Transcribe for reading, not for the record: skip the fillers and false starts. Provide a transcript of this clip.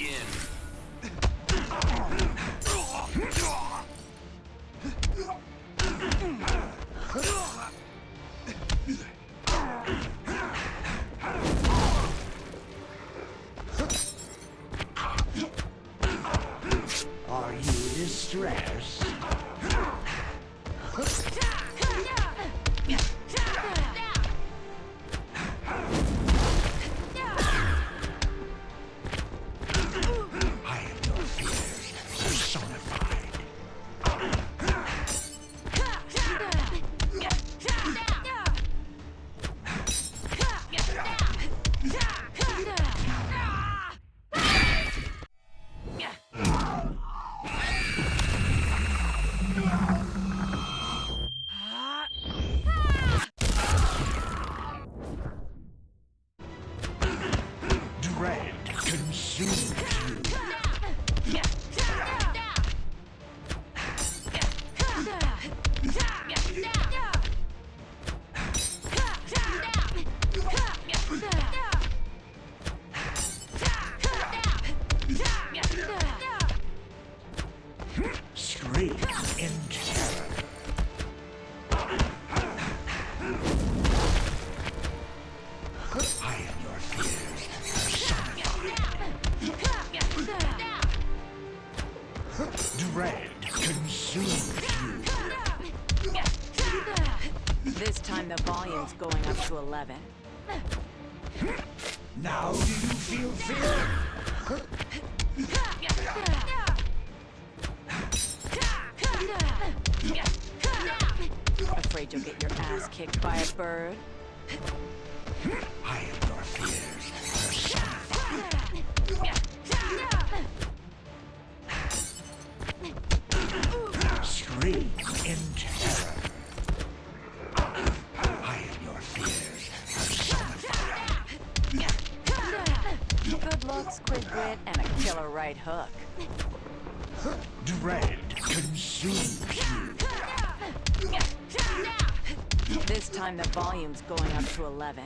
begin. Are you distressed? I am your fears personified. Dread consumes you. Scream in terror. I am your fears personified. Dread consumes you. This time the volume's going up to 11. Now do you feel fear? Afraid you'll get your ass kicked by a bird? I am your fears personified. Scream in terror. I am your fears personified. Good looks, quick wit, and a killer right hook. Dread consumes you. This time the volume's going up to 11.